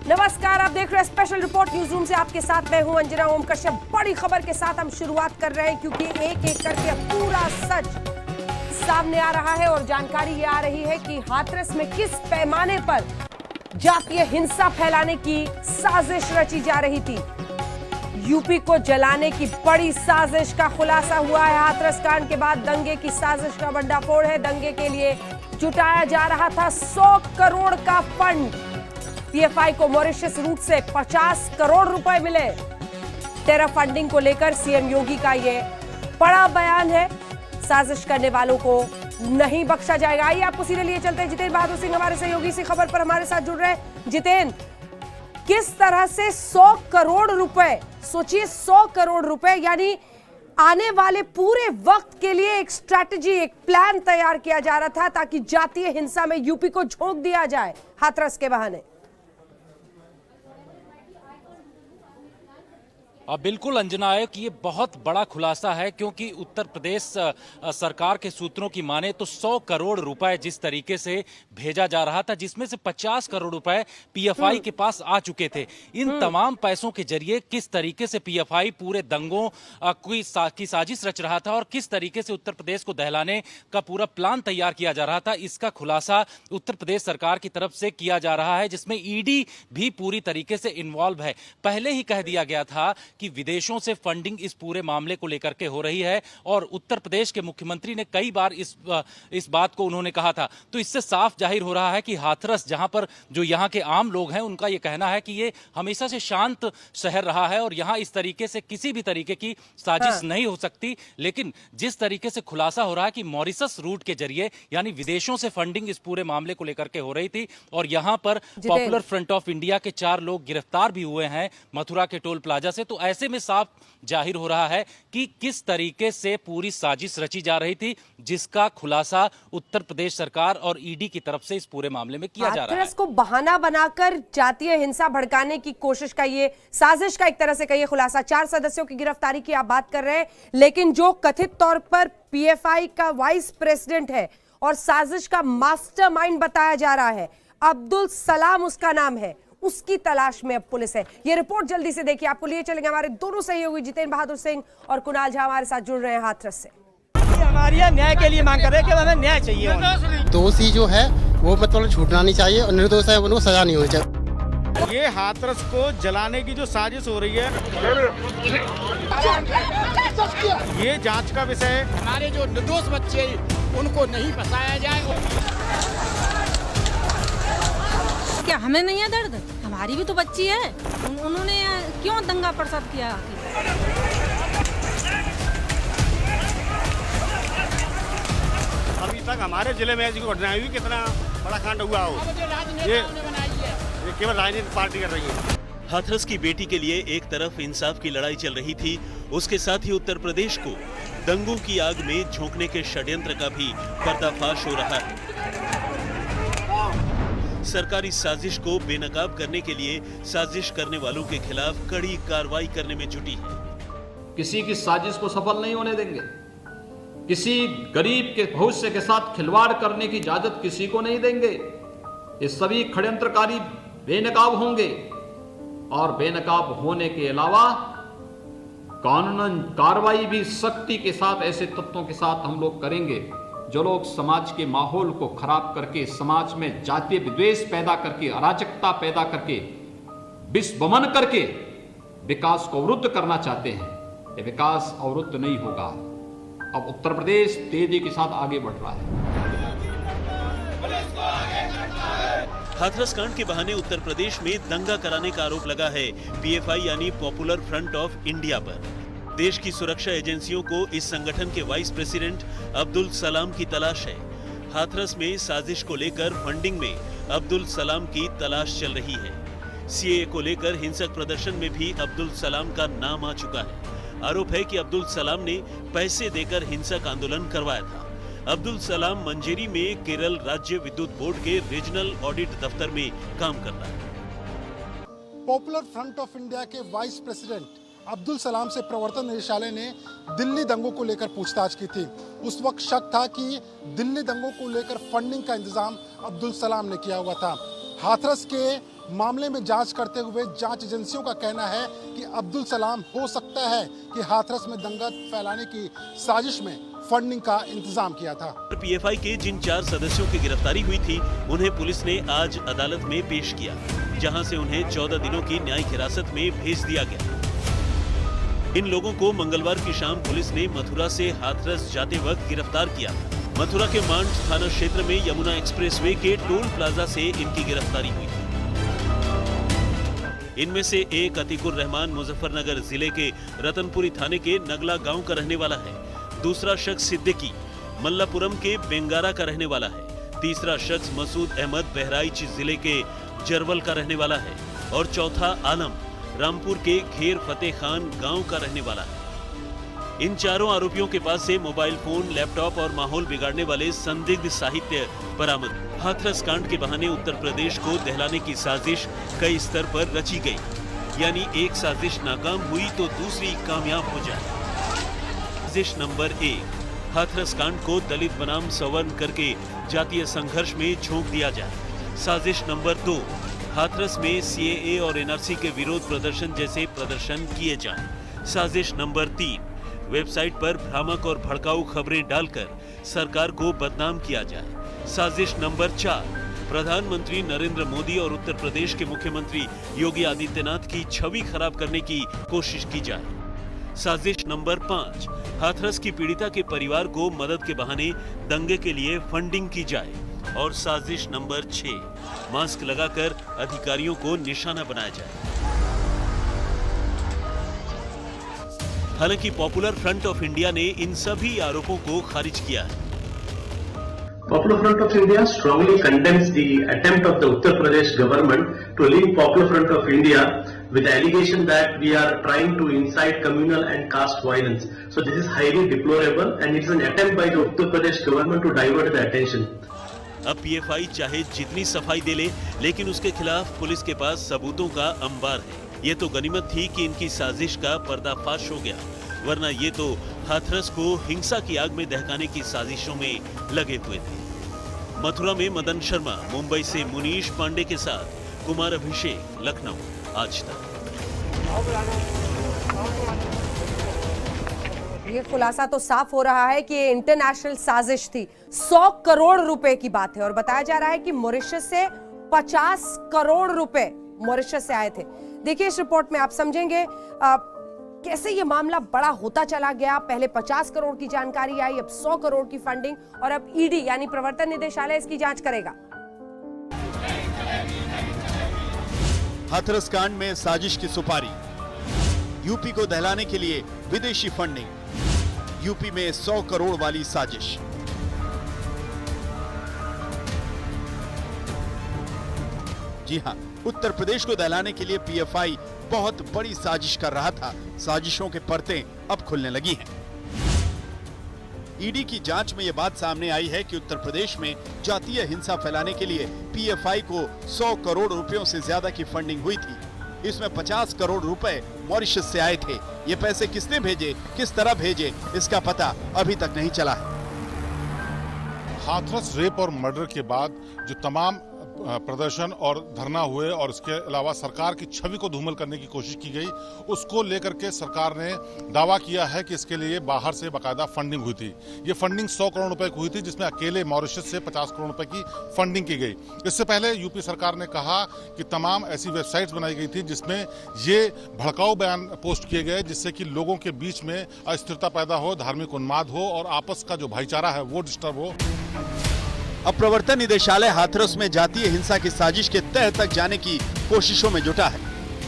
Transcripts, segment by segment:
नमस्कार, आप देख रहे हैं स्पेशल रिपोर्ट न्यूज रूम से। आपके साथ मैं हूं अंजना ओम कश्यप। बड़ी खबर के साथ हम शुरुआत कर रहे हैं क्योंकि एक एक करके पूरा सच सामने आ रहा है और जानकारी ये आ रही है कि हाथरस में किस पैमाने पर जातीय हिंसा फैलाने की साजिश रची जा रही थी। यूपी को जलाने की बड़ी साजिश का खुलासा हुआ है। हाथरस कांड के बाद दंगे की साजिश का भंडाफोड़ है। दंगे के लिए जुटाया जा रहा था 100 करोड़ का फंड। पीएफआई को मॉरिशस रूट से 50 करोड़ रुपए मिले। टेरर फंडिंग को लेकर सीएम योगी का ये बड़ा बयान है। साजिश करने वालों को नहीं बख्शा जाएगा। आइए आपको सीधे लिए चलते हैं। जितेंद्र बहादुर सिंह हमारे सहयोगी इसी खबर पर हमारे साथ जुड़ रहे हैं। जितेंद्र, किस तरह से 100 करोड़ रुपए, सोचिए 100 करोड़ रुपए, यानी आने वाले पूरे वक्त के लिए एक स्ट्रैटेजी, एक प्लान तैयार किया जा रहा था ताकि जातीय हिंसा में यूपी को झोंक दिया जाए हाथरस के बहाने। बिल्कुल अंजना, कि ये बहुत बड़ा खुलासा है क्योंकि उत्तर प्रदेश सरकार के सूत्रों की माने तो 100 करोड़ रुपए जिस तरीके से भेजा जा रहा था, जिसमें से 50 करोड़ रुपए पीएफआई के पास आ चुके थे। इन तमाम पैसों के जरिए किस तरीके से पीएफआई पूरे दंगों की साजिश रच रहा था और किस तरीके से उत्तर प्रदेश को दहलाने का पूरा प्लान तैयार किया जा रहा था, इसका खुलासा उत्तर प्रदेश सरकार की तरफ से किया जा रहा है, जिसमें ईडी भी पूरी तरीके से इन्वॉल्व है। पहले ही कह दिया गया था कि विदेशों से फंडिंग इस पूरे मामले को लेकर के हो रही है और उत्तर प्रदेश के मुख्यमंत्री ने कई बार इस बात को उन्होंने कहा था। तो इससे साफ जाहिर हो रहा है कि हाथरस, जहां पर जो यहां के आम लोग हैं, उनका यह कहना है कि ये हमेशा से शांत शहर रहा है और यहां इस तरीके से किसी भी तरीके की साजिश नहीं हो सकती। लेकिन जिस तरीके से खुलासा हो रहा है कि मॉरिशस रूट के जरिए यानी विदेशों से फंडिंग इस पूरे मामले को लेकर के हो रही थी और यहां पर पॉपुलर फ्रंट ऑफ इंडिया के 4 लोग गिरफ्तार भी हुए हैं मथुरा के टोल प्लाजा से। तो ऐसे में साफ जाहिर हो रहा है कि किस तरीके से पूरी साजिश रची जा रही थी, जिसका खुलासा उत्तर प्रदेश सरकार और ईडी की तरफ से इस पूरे मामले में किया जा रहा है। हाथरस को बहाना बनाकर जातीय हिंसा भड़काने की कोशिश का, ये साजिश का एक तरह से कहिए खुलासा। 4 सदस्यों की गिरफ्तारी की आप बात कर रहे हैं, लेकिन जो कथित तौर पर पीएफआई का वाइस प्रेसिडेंट है और साजिश का मास्टरमाइंड बताया जा रहा है, अब्दुल सलाम उसका नाम है, उसकी तलाश में अब पुलिस है। ये रिपोर्ट जल्दी से देखिए, आपको लिए चलेंगे हमारे दोनों सहयोगी जितेंद्र बहादुर सिंह और कुणाल झा हमारे साथ जुड़ रहे हैं हाथरस से। हमारी न्याय के लिए मांग कर रहे हैं कि हमें न्याय चाहिए। दोषी जो है वो मतलब छूटना नहीं चाहिए और निर्दोष है उनको सजा नहीं होनी चाहिए। ये हाथरस को जलाने की जो साजिश हो रही है, ये जांच का विषय है। हमारे जो निर्दोष बच्चे उनको नहीं फंसाया जाए। क्या हमें नहीं है दर्द? हमारी भी तो बच्ची है। उन्होंने क्यों दंगा प्रसाद किया? अभी तक हमारे जिले में ऐसी घटनाएं हुई, कितना बड़ा कांड हुआ हो, ये केवल राजनीतिक पार्टी कर रही है। हाथरस की बेटी के लिए एक तरफ इंसाफ की लड़ाई चल रही थी, उसके साथ ही उत्तर प्रदेश को दंगों की आग में झोंकने के षड्यंत्र का भी पर्दाफाश हो रहा है। सरकारी साजिश को बेनकाब करने के लिए साजिश करने वालों के खिलाफ कड़ी कार्रवाई करने में जुटी है। किसी की साजिश को सफल नहीं होने देंगे। किसी गरीब के भविष्य के साथ खिलवाड़ करने की इजाजत किसी को नहीं देंगे। ये सभी षड्यंत्रकारी बेनकाब होंगे और बेनकाब होने के अलावा कानूनन कार्रवाई भी सख्ती के साथ ऐसे तत्वों के साथ हम लोग करेंगे जो लोग समाज के माहौल को खराब करके, समाज में जातीय विद्वेष पैदा करके, अराजकता पैदा करके, विस्वमन करके विकास को अवरुद्ध करना चाहते हैं। ये विकास अवरुद्ध नहीं होगा। अब उत्तर प्रदेश तेजी के साथ आगे बढ़ रहा है। हाथरस कांड के बहाने उत्तर प्रदेश में दंगा कराने का आरोप लगा है पीएफआई यानी पॉपुलर फ्रंट ऑफ इंडिया पर। देश की सुरक्षा एजेंसियों को इस संगठन के वाइस प्रेसिडेंट अब्दुल सलाम की तलाश है। हाथरस में साजिश को लेकर फंडिंग में अब्दुल सलाम की तलाश चल रही है। सीएए को लेकर हिंसक प्रदर्शन में भी अब्दुल सलाम का नाम आ चुका है। आरोप है कि अब्दुल सलाम ने पैसे देकर हिंसक आंदोलन करवाया था। अब्दुल सलाम मंजेरी में केरल राज्य विद्युत बोर्ड के रीजनल ऑडिट दफ्तर में काम करता है। पॉपुलर फ्रंट ऑफ इंडिया के वाइस प्रेसिडेंट अब्दुल सलाम से प्रवर्तन निदेशालय ने दिल्ली दंगों को लेकर पूछताछ की थी। उस वक्त शक था कि दिल्ली दंगों को लेकर फंडिंग का इंतजाम अब्दुल सलाम ने किया हुआ था। हाथरस के मामले में जांच करते हुए जांच एजेंसियों का कहना है कि अब्दुल सलाम हो सकता है कि हाथरस में दंगा फैलाने की साजिश में फंडिंग का इंतजाम किया था। पीएफआई के जिन 4 सदस्यों की गिरफ्तारी हुई थी उन्हें पुलिस ने आज अदालत में पेश किया, जहां से उन्हें 14 दिनों की न्यायिक हिरासत में भेज दिया गया। इन लोगों को मंगलवार की शाम पुलिस ने मथुरा से हाथरस जाते वक्त गिरफ्तार किया। मथुरा के मांड थाना क्षेत्र में यमुना एक्सप्रेसवे के टोल प्लाजा से इनकी गिरफ्तारी हुई थी। इनमें से एक अतीकुर रहमान मुजफ्फरनगर जिले के रतनपुरी थाने के नगला गांव का रहने वाला है। दूसरा शख्स सिद्दीकी मल्लापुरम के बेंगारा का रहने वाला है। तीसरा शख्स मसूद अहमद बहराइच जिले के जरवल का रहने वाला है और चौथा आलम रामपुर के घेर फतेह खान गांव का रहने वाला है। इन चारों आरोपियों के पास से मोबाइल फोन, लैपटॉप और माहौल बिगाड़ने वाले संदिग्ध साहित्य बरामद। हाथरस कांड के बहाने उत्तर प्रदेश को दहलाने की साजिश कई स्तर पर रची गई, यानी एक साजिश नाकाम हुई तो दूसरी कामयाब हो जाए। साजिश नंबर 1, हाथरस कांड को दलित बनाम सवर्ण करके जातीय संघर्ष में झोंक दिया जाए। साजिश नंबर 2, हाथरस में सीएए और एनआरसी के विरोध प्रदर्शन जैसे प्रदर्शन किए जाएं। साजिश नंबर 3, वेबसाइट पर भ्रामक और भड़काऊ खबरें डालकर सरकार को बदनाम किया जाए। साजिश नंबर 4, प्रधानमंत्री नरेंद्र मोदी और उत्तर प्रदेश के मुख्यमंत्री योगी आदित्यनाथ की छवि खराब करने की कोशिश की जाए। साजिश नंबर 5, हाथरस की पीड़िता के परिवार को मदद के बहाने दंगे के लिए फंडिंग की जाए। और साजिश नंबर 6, मास्क लगाकर अधिकारियों को निशाना बनाया जाए। हालांकि पॉपुलर फ्रंट ऑफ इंडिया ने इन सभी आरोपों को खारिज किया है। Popular Front of India strongly condemns the attempt of the Uttar Pradesh government to link Popular Front of India with the allegation that we are trying to incite communal and caste violence. So this is highly deplorable and it is an attempt by the Uttar Pradesh government to divert the attention. अब PFI चाहे जितनी सफाई दे ले, लेकिन उसके खिलाफ police के पास सबूतों का अंबार है। ये तो गनीमत थी कि इनकी साजिश का पर्दाफाश हो गया, वरना ये तो हाथरस को हिंसा की आग में दहकाने की साजिशों में लगे हुए थे। मथुरा में मदन शर्मा, मुंबई से मुनीश पांडे के साथ कुमार अभिषेक, लखनऊ, आज तक। ये खुलासा तो साफ हो रहा है कि ये इंटरनेशनल साजिश थी। 100 करोड़ रुपए की बात है और बताया जा रहा है कि मॉरिशस से 50 करोड़ रुपए मॉरिशस से आए थे। देखिए इस रिपोर्ट में आप समझेंगे कैसे ये मामला बड़ा होता चला गया। पहले 50 करोड़ की जानकारी आई, अब 100 करोड़ की फंडिंग और अब ईडी यानी प्रवर्तन निदेशालय इसकी जांच करेगा। हाथरस कांड में साजिश की सुपारी, यूपी को दहलाने के लिए विदेशी फंडिंग, यूपी में 100 करोड़ वाली साजिश। जी हां, उत्तर प्रदेश को दहलाने के लिए पीएफआई बहुत बड़ी साजिश कर रहा था। साजिशों के परतें अब खुलने लगी हैं। ईडी की जांच में यह बात सामने आई है कि उत्तर प्रदेश में जातीय हिंसा फैलाने के लिए पीएफआई को 100 करोड़ रुपयों से ज्यादा की फंडिंग हुई थी। इसमें 50 करोड़ रुपए मॉरिशस से आए थे। ये पैसे किसने भेजे, किस तरह भेजे, इसका पता अभी तक नहीं चला है। हाथरस रेप और मर्डर के बाद जो तमाम प्रदर्शन और धरना हुए और इसके अलावा सरकार की छवि को धूमिल करने की कोशिश की गई, उसको लेकर के सरकार ने दावा किया है कि इसके लिए बाहर से बाकायदा फंडिंग हुई थी। ये फंडिंग 100 करोड़ रुपए की हुई थी, जिसमें अकेले मॉरिशस से 50 करोड़ रुपए की फंडिंग की गई। इससे पहले यूपी सरकार ने कहा कि तमाम ऐसी वेबसाइट्स बनाई गई थी जिसमें ये भड़काऊ बयान पोस्ट किए गए, जिससे कि लोगों के बीच में अस्थिरता पैदा हो, धार्मिक उन्माद हो और आपस का जो भाईचारा है वो डिस्टर्ब हो। अब प्रवर्तन निदेशालय हाथरस में जातीय हिंसा की साजिश के तह तक जाने की कोशिशों में जुटा है।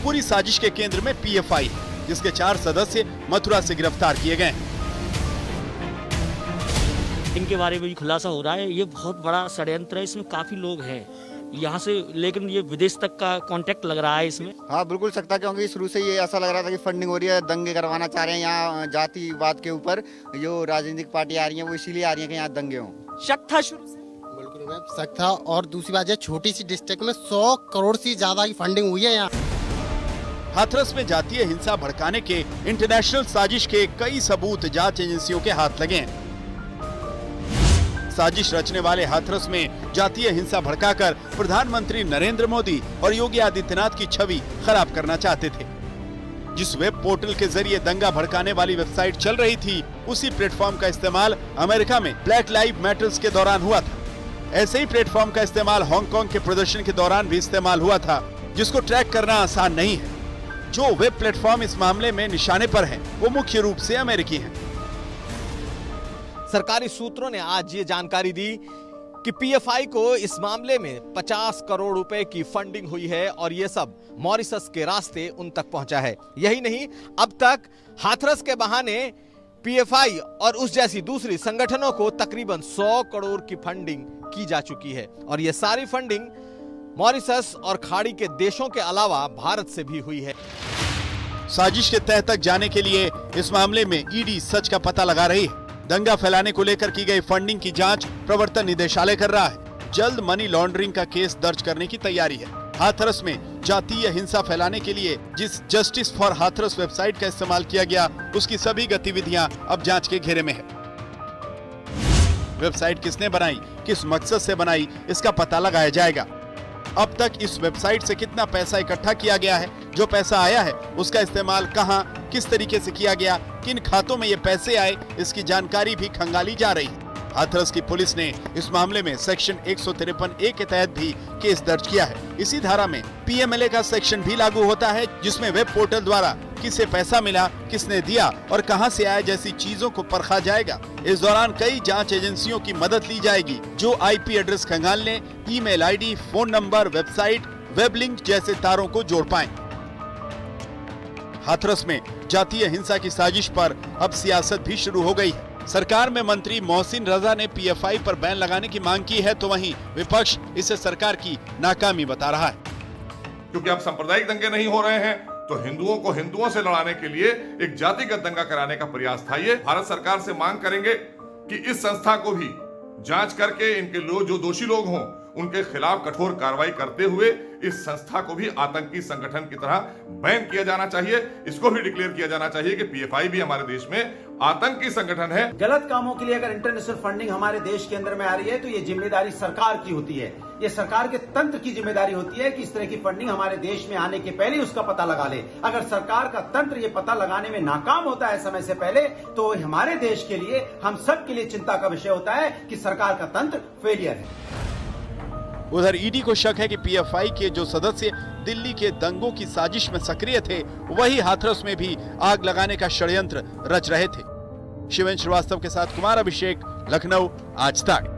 पूरी साजिश के केंद्र में पीएफआई है, जिसके 4 सदस्य मथुरा से गिरफ्तार किए गए हैं। इनके बारे में भी खुलासा हो रहा है। ये बहुत बड़ा षड्यंत्र है, इसमें काफी लोग हैं यहाँ से, लेकिन ये विदेश तक का कांटेक्ट लग रहा है इसमें। हाँ बिल्कुल सकता, क्योंकि शुरू से ये ऐसा लग रहा था कि फंडिंग हो रही है, दंगे करवाना चाह रहे हैं यहाँ जातिवाद के ऊपर। जो राजनीतिक पार्टी आ रही है वो इसीलिए आ रही है कि यहाँ दंगे हों। शक था शुरू से, बिल्कुल शक था। और दूसरी बात है, छोटी सी डिस्ट्रिक्ट में 100 करोड़ से ज्यादा की फंडिंग हुई है यहाँ। हाथरस में जातीय हिंसा भड़काने के इंटरनेशनल साजिश के कई सबूत जांच एजेंसियों के हाथ लगे हैं। साजिश रचने वाले हाथरस में जातीय हिंसा भड़काकर प्रधानमंत्री नरेंद्र मोदी और योगी आदित्यनाथ की छवि खराब करना चाहते थे। जिस वेब पोर्टल के जरिए दंगा भड़काने वाली वेबसाइट चल रही थी, उसी प्लेटफॉर्म का इस्तेमाल अमेरिका में ब्लैक लाइव मैटर्स के दौरान हुआ था। ऐसे ही प्लेटफॉर्म का इस्तेमाल हांगकांग के प्रदर्शन के दौरान भी इस्तेमाल हुआ था, जिसको ट्रैक करना आसान नहीं है। जो वेब प्लेटफॉर्म इस मामले में निशाने पर हैं, वो मुख्य रूप से अमेरिकी हैं। सरकारी सूत्रों ने आज ये जानकारी दी कि पीएफआई को इस मामले में 50 करोड़ रुपए की फंडिंग हुई है और ये सब मॉरिशस के रास्ते उन तक पहुंचा है। यही नहीं, अब तक हाथरस के बहाने पीएफआई और उस जैसी दूसरी संगठनों को तकरीबन 100 करोड़ की फंडिंग की जा चुकी है और ये सारी फंडिंग मॉरिशस और खाड़ी के देशों के अलावा भारत से भी हुई है। साजिश के तह तक जाने के लिए इस मामले में ईडी सच का पता लगा रही है। दंगा फैलाने को लेकर की गई फंडिंग की जांच प्रवर्तन निदेशालय कर रहा है। जल्द मनी लॉन्ड्रिंग का केस दर्ज करने की तैयारी है। हाथरस में जातीय हिंसा फैलाने के लिए जिस जस्टिस फॉर हाथरस वेबसाइट का इस्तेमाल किया गया, उसकी सभी गतिविधियां अब जांच के घेरे में है। वेबसाइट किसने बनाई, किस मकसद से बनाई, इसका पता लगाया जाएगा। अब तक इस वेबसाइट से कितना पैसा इकट्ठा किया गया है, जो पैसा आया है उसका इस्तेमाल कहां, किस तरीके से किया गया, किन खातों में ये पैसे आए, इसकी जानकारी भी खंगाली जा रही है। हाथरस की पुलिस ने इस मामले में सेक्शन 153A के तहत भी केस दर्ज किया है। इसी धारा में पीएमएलए का सेक्शन भी लागू होता है, जिसमें वेब पोर्टल द्वारा किसे पैसा मिला, किसने दिया और कहां से आया जैसी चीजों को परखा जाएगा। इस दौरान कई जांच एजेंसियों की मदद ली जाएगी, जो आईपी एड्रेस खंगालने, email ID, phone number, website, web link जैसे तारों को जोड़ पाएं। हाथरस में जातीय हिंसा की साजिश पर अब सियासत भी शुरू हो गई है। सरकार में मंत्री मोहसिन रजा ने पीएफआई पर बैन लगाने की मांग की है, तो वहीं विपक्ष इसे सरकार की नाकामी बता रहा है। क्योंकि अब सांप्रदायिक दंगे नहीं हो रहे हैं, तो हिंदुओं को हिंदुओं से लड़ाने के लिए एक जातिगत दंगा कराने का प्रयास था। ये भारत सरकार से मांग करेंगे कि इस संस्था को भी जांच करके इनके लोग जो दोषी लोग हों, उनके खिलाफ कठोर कार्रवाई करते हुए इस संस्था को भी आतंकी संगठन की तरह बैन किया जाना चाहिए। इसको भी डिक्लेयर किया जाना चाहिए कि पीएफआई भी हमारे देश में आतंकी संगठन है। गलत कामों के लिए अगर इंटरनेशनल फंडिंग हमारे देश के अंदर में आ रही है, तो ये जिम्मेदारी सरकार की होती है। ये सरकार के तंत्र की जिम्मेदारी होती है कि इस तरह की फंडिंग हमारे देश में आने के पहले उसका पता लगा ले। अगर सरकार का तंत्र ये पता लगाने में नाकाम होता है समय से पहले, तो हमारे देश के लिए, हम सब के लिए चिंता का विषय होता है कि सरकार का तंत्र फेलियर है। उधर ईडी को शक है कि पीएफआई के जो सदस्य दिल्ली के दंगों की साजिश में सक्रिय थे, वही हाथरस में भी आग लगाने का षड्यंत्र रच रहे थे। शिवेंद्र श्रीवास्तव के साथ कुमार अभिषेक, लखनऊ, आज तक।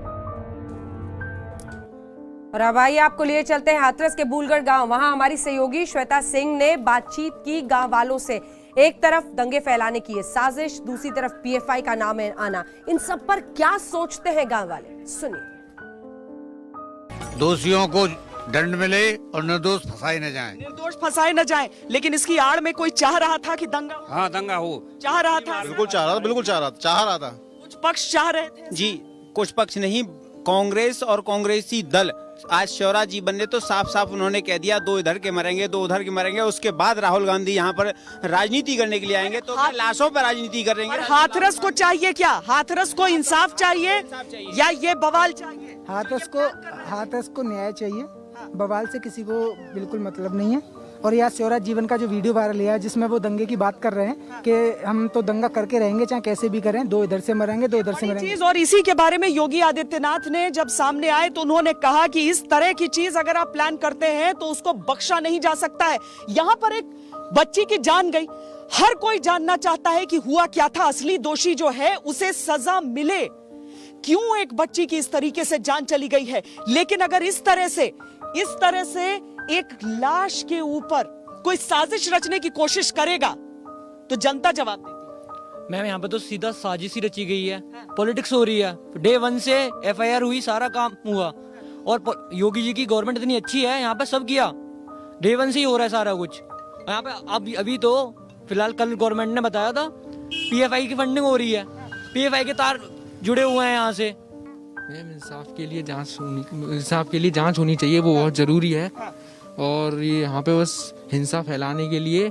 और अब आइए आपको लिए चलते हैं हाथरस के बूलगढ़ गांव। वहां हमारी सहयोगी श्वेता सिंह ने बातचीत की गांव वालों से। एक तरफ दंगे फैलाने की ये साजिश, दूसरी तरफ पीएफआई का नाम आना, इन सब पर क्या सोचते हैं गांव वाले, सुनिए। दोषियों को दंड मिले और निर्दोष फंसाए न जाएं। निर्दोष फंसाए न जाएं, लेकिन इसकी आड़ में कोई चाह रहा था कि दंगा, हाँ दंगा हो, चाह रहा था। बिल्कुल चाह रहा था। कुछ पक्ष चाह रहे थे जी, कुछ पक्ष नहीं, कांग्रेस और कांग्रेसी दल। आज शिवराज जी बनने तो साफ साफ उन्होंने कह दिया, दो इधर के मरेंगे, दो उधर के मरेंगे। उसके बाद राहुल गांधी यहाँ पर राजनीति करने के लिए आएंगे, तो लाशों पर राजनीति करेंगे। हाथरस को चाहिए क्या? हाथरस को इंसाफ चाहिए या ये बवाल चाहिए? हाथरस को न्याय चाहिए, बवाल से किसी को बिल्कुल मतलब नहीं है। और यहाँ शिवराज जीवन का जो वीडियो वायरल है, जिसमें वो दंगे की बात कर रहे हैं कि हम तो दंगा करके रहेंगे, चाहे कैसे भी करें, दो इधर से मरेंगे, दो इधर से मरेंगे। और इसी के बारे में योगी आदित्यनाथ ने जब सामने आए तो उन्होंने कहा कि इस तरह की चीज अगर आप प्लान करते हैं तो उसको बख्शा नहीं जा सकता है। यहाँ पर एक बच्ची की जान गई, हर कोई जानना चाहता है कि हुआ क्या था, असली दोषी जो है उसे सजा मिले। क्यों एक बच्ची की इस तरीके से जान चली गई है? लेकिन अगर इस तरह से एक लाश के ऊपर कोई साजिश रचने की कोशिश करेगा तो जनता जवाब देती। मैम यहाँ पे तो सीधा साजिश ही रची गई है, पॉलिटिक्स हो रही है। डे 1 से एफआईआर हुई, सारा काम हुआ। और योगी जी की गवर्नमेंट इतनी अच्छी है, यहाँ पे सब किया, डे 1 से ही हो रहा है सारा कुछ। यहाँ पे अभी तो फिलहाल कल गवर्नमेंट ने बताया था पीएफआई की फंडिंग हो रही है, पीएफआई के तार जुड़े हुए हैं यहाँ से। मैम इंसाफ के लिए जांच होनी चाहिए, वो बहुत जरूरी है। और ये यहाँ पे बस हिंसा फैलाने के लिए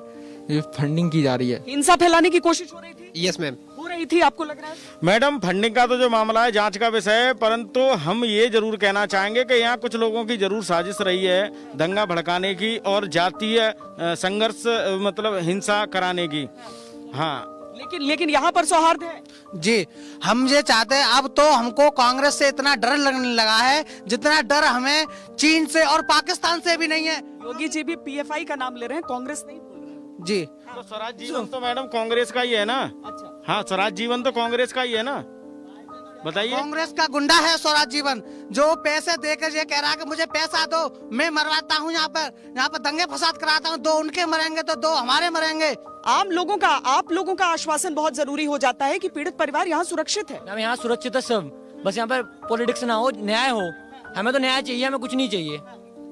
ये फंडिंग की जा रही है। हिंसा फैलाने की कोशिश हो रही थी? यस मैम, हो रही हुई थी, आपको लग रहा है? मैडम फंडिंग का तो जो मामला है जांच का विषय है, परंतु हम ये जरूर कहना चाहेंगे कि यहाँ कुछ लोगों की जरूर साजिश रही है दंगा भड़काने की और जातीय संघर्ष मतलब हिंसा कराने की। हाँ, लेकिन यहाँ पर सौहार्द है जी। हम ये चाहते हैं, अब तो हमको कांग्रेस से इतना डर लगने लगा है जितना डर हमें चीन से और पाकिस्तान से भी नहीं है। योगी जी भी पीएफआई का नाम ले रहे हैं, कांग्रेस नहीं बोल रहे हैं जी। तो स्वराज जीवन तो मैडम कांग्रेस का ही है ना। अच्छा। हाँ, स्वराज जीवन तो कांग्रेस का ही है ना, बताइए। कांग्रेस का गुंडा है स्वराज जीवन, जो पैसे देकर ये कह रहा है कि मुझे पैसा दो, मैं मरवाता हूँ, यहाँ पर दंगे फसाद कराता हूँ, 2 उनके मरेंगे तो 2 हमारे मरेंगे। आम लोगों का, आप लोगों का आश्वासन बहुत जरूरी हो जाता है कि पीड़ित परिवार यहाँ सुरक्षित है। मैम यहाँ सुरक्षित है सब, बस यहाँ पर पॉलिटिक्स ना हो, न्याय हो। हमें तो न्याय चाहिए, हमें कुछ नहीं चाहिए,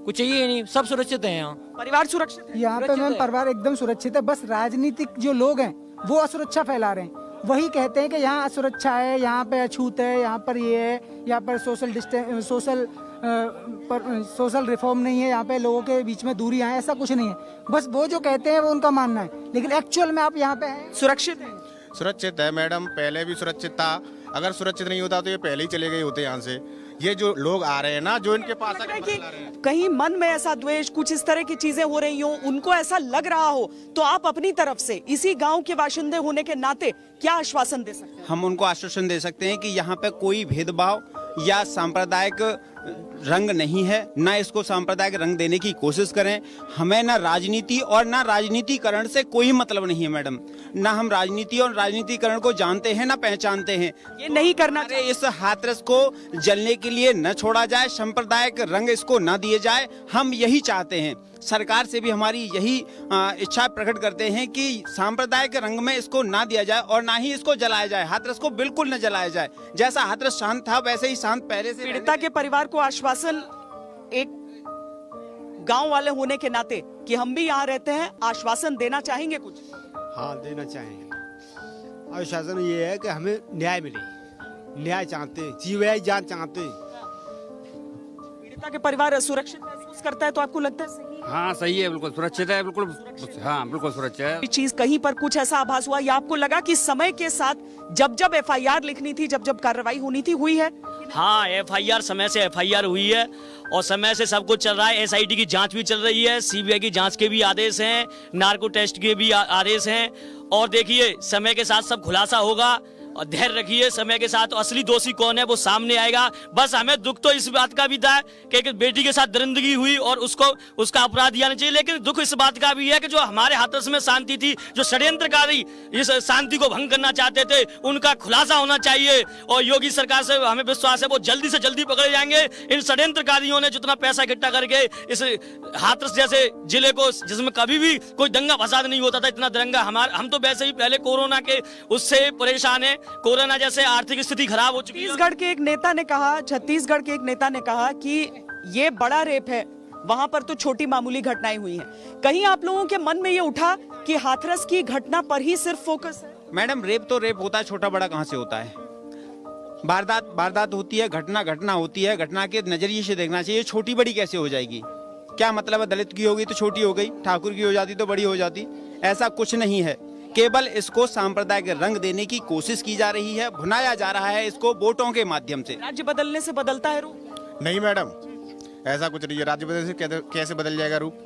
कुछ चाहिए ही नहीं, सब सुरक्षित है यहाँ। परिवार सुरक्षित है यहाँ पे मैम, परिवार एकदम सुरक्षित है। बस राजनीतिक जो लोग हैं वो असुरक्षा फैला रहे हैं, वही कहते हैं कि यहाँ असुरक्षा है, यहाँ पे अछूत है, यहाँ पर ये है, यहाँ पर सोशल रिफॉर्म नहीं है, यहाँ पे लोगों के बीच में दूरियां हैं, ऐसा कुछ नहीं है। बस वो जो कहते हैं वो उनका मानना है, लेकिन एक्चुअल में आप यहाँ पे हैं, सुरक्षित है। सुरक्षित है मैडम, पहले भी सुरक्षित था। अगर सुरक्षित नहीं होता तो ये पहले ही चले गए होते यहाँ से। ये जो लोग आ रहे हैं ना, जो इनके पास कहीं मन में ऐसा द्वेष, कुछ इस तरह की चीजें हो रही हो, उनको ऐसा लग रहा हो, तो आप अपनी तरफ से इसी गांव के बाशिंदे होने के नाते क्या आश्वासन दे सकते हैं? हम उनको आश्वासन दे सकते हैं कि यहाँ पे कोई भेदभाव या सांप्रदायिक रंग नहीं है, ना इसको सांप्रदायिक रंग देने की कोशिश करें। हमें ना राजनीति और ना राजनीतिकरण से कोई मतलब नहीं है मैडम, ना हम राजनीति और राजनीतिकरण को जानते हैं ना पहचानते हैं। ये नहीं करना चाहिए। इस हाथरस को जलने के लिए न छोड़ा जाए, सांप्रदायिक रंग इसको न दिए जाए, हम यही चाहते हैं। सरकार से भी हमारी यही इच्छा प्रकट करते हैं कि सांप्रदायिक रंग में इसको ना दिया जाए और ना ही इसको जलाया जाए। हाथरस को बिल्कुल न जलाया जाए। जैसा हाथरस शांत था वैसे ही शांत पहले से। पीड़िता के परिवार को आश्वासन, एक गांव वाले होने के नाते, कि हम भी यहाँ रहते हैं, आश्वासन देना चाहेंगे कुछ? हाँ, देना चाहेंगे। आश्वासन ये है कि हमें न्याय मिले, न्याय चाहते हैं, जीवन जान चाहते हैं। पीड़िता के परिवार सुरक्षित महसूस करता है तो आपको लगता है सही? हाँ सही है, बिल्कुल सुरक्षित है, बिल्कुल हाँ बिल्कुल सुरक्षित है। चीज कहीं पर कुछ ऐसा आभास हुआ या आपको लगा कि समय के साथ जब एफआईआर लिखनी थी, जब कार्रवाई होनी थी, हुई है? हाँ, एफआईआर समय से एफआईआर हुई है और समय से सब कुछ चल रहा है। एसआईटी की जांच भी चल रही है, सीबीआई की जांच के भी आदेश हैं, नार्को टेस्ट के भी आदेश हैं। और देखिए समय के साथ सब खुलासा होगा और धैर्य रखिए, समय के साथ असली दोषी कौन है वो सामने आएगा। बस हमें दुख तो इस बात का भी था कि एक बेटी के साथ दरिंदगी हुई और उसको उसका अपराध दिया नहीं चाहिए, लेकिन दुख इस बात का भी है कि जो हमारे हाथरस में शांति थी, जो षड्यंत्रकारी इस शांति को भंग करना चाहते थे, उनका खुलासा होना चाहिए। और योगी सरकार से हमें विश्वास है वो जल्दी से जल्दी पकड़े जाएंगे। इन षड्यंत्रकारियों ने जितना पैसा इकट्ठा करके इस हाथरस जैसे जिले को, जिसमें कभी भी कोई दंगा फसाद नहीं होता था, इतना दंगा हम तो वैसे ही पहले कोरोना के उससे परेशान है। कोरोना जैसे आर्थिक स्थिति खराब हो चुकी है। छत्तीसगढ़ के एक नेता ने कहा कि ये बड़ा रेप है, वहां पर तो छोटी मामूली घटनाएं हुई हैं। कहीं आप लोगों के मन में ये उठा कि हाथरस की घटना पर ही सिर्फ फोकस है? मैडम रेप तो रेप होता है, छोटा बड़ा कहाँ से होता है? वारदात होती है, घटना होती है, घटना के नजरिए से देखना चाहिए। छोटी बड़ी कैसे हो जाएगी? क्या मतलब है? दलित की होगी तो छोटी हो गई, ठाकुर की हो जाती तो बड़ी हो जाती? ऐसा कुछ नहीं है। केवल इसको सांप्रदायिक रंग देने की कोशिश की जा रही है, भुनाया जा रहा है इसको वोटों के माध्यम से। राज्य बदलने से बदलता है रूप? नहीं मैडम, ऐसा कुछ नहीं है। राज्य बदलने से कैसे बदल जाएगा रूप?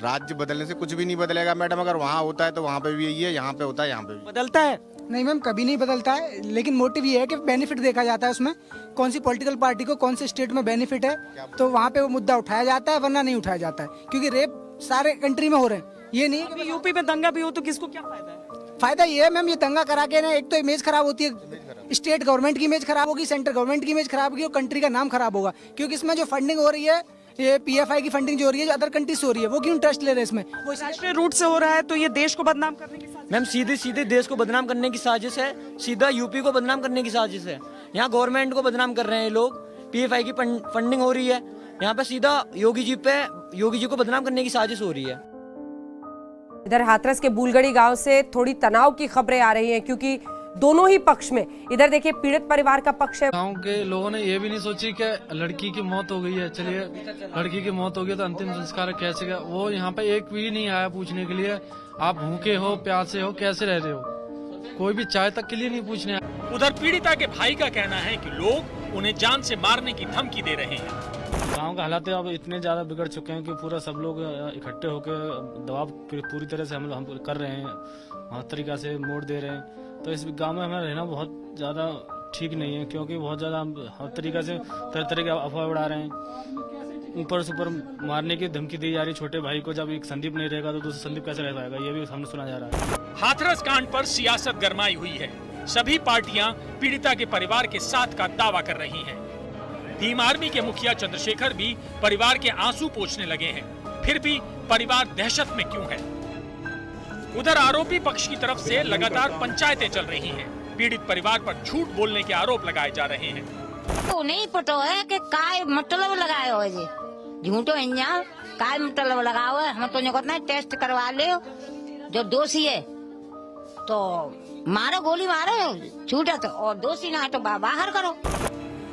राज्य बदलने से कुछ भी नहीं बदलेगा मैडम। अगर वहाँ होता है तो वहाँ पे भी यही है, यहाँ पे होता है यहाँ पे भी बदलता है। नहीं मैम, कभी नहीं बदलता है, लेकिन मोटिव ये है कि बेनिफिट देखा जाता है उसमें, कौन सी पॉलिटिकल पार्टी को कौन से स्टेट में बेनिफिट है, तो वहाँ पे वो मुद्दा उठाया जाता है, वरना नहीं उठाया जाता है। क्योंकि रेप सारे कंट्री में हो रहे हैं, ये नहीं कि यूपी में दंगा भी हो तो किसको क्या फायदा है? फायदा ये है मैम, ये दंगा करा के ना, एक तो इमेज खराब होती है, स्टेट गवर्नमेंट की इमेज खराब होगी, सेंट्रल गवर्नमेंट की इमेज खराब होगी और कंट्री का नाम खराब होगा। क्योंकि इसमें जो फंडिंग हो रही है, ये पीएफआई की फंडिंग जो हो रही है, जो अदर कंट्री से हो रही है, वो क्यों इंटरेस्ट ले रहे हैं इसमें? वो राष्ट्रीय रूट से हो रहा है, तो ये देश को बदनाम करने की साजिश। मैम सीधे देश को बदनाम करने की साजिश है, सीधा यूपी को बदनाम करने की साजिश है। यहाँ गवर्नमेंट को बदनाम कर रहे हैं लोग, पीएफआई की फंडिंग हो रही है, यहाँ पे सीधा योगी जी को बदनाम करने की साजिश हो रही है। इधर हाथरस के बुलगड़ी गांव से थोड़ी तनाव की खबरें आ रही हैं, क्योंकि दोनों ही पक्ष में, इधर देखिए पीड़ित परिवार का पक्ष है। गांव के लोगों ने ये भी नहीं सोची कि लड़की की मौत हो गई है, चलिए लड़की की मौत हो गई तो अंतिम संस्कार कैसे गया, वो यहाँ पे एक भी नहीं आया पूछने के लिए आप भूखे हो, प्यासे हो, कैसे रह रहे हो, कोई भी चाय तक के लिए नहीं पूछने आया। उधर पीड़िता के भाई का कहना है कि लोग उन्हें जान से मारने की धमकी दे रहे हैं। गांव का हालात अब इतने ज्यादा बिगड़ चुके हैं कि पूरा सब लोग इकट्ठे होकर दबाव पूरी तरह से हम कर रहे हैं, हर तरीका से मोड़ दे रहे हैं। तो इस गांव में हमें रहना बहुत ज्यादा ठीक नहीं है, क्योंकि बहुत ज्यादा हर तरीका से तरह तरह के अफवाह उड़ा रहे हैं। ऊपर से ऊपर मारने की धमकी दी जा रही छोटे भाई को। जब एक संदीप नहीं रहेगा तो दूसरा संदीप कैसे रह पाएगा, ये भी हमने सुना जा रहा है। हाथरस कांड पर सियासत गरमाई हुई है। सभी पार्टियां पीड़िता के परिवार के साथ का दावा कर रही हैं। भीम आर्मी के मुखिया चंद्रशेखर भी परिवार के आंसू पोंछने लगे हैं। फिर भी परिवार दहशत में क्यों है? उधर आरोपी पक्ष की तरफ से लगातार पंचायतें चल रही हैं। पीड़ित परिवार पर झूठ बोलने के आरोप लगाए जा रहे हैं। तो नहीं पतो है कि काय मतलब लगाए हो जी, झूठो इंजा काय मतलब लगाओ है। हम तो कहते हैं टेस्ट करवा ले, जो दोषी है तो मारो, गोली मारो, झूठा तो, और दोषी ना तो बाहर करो।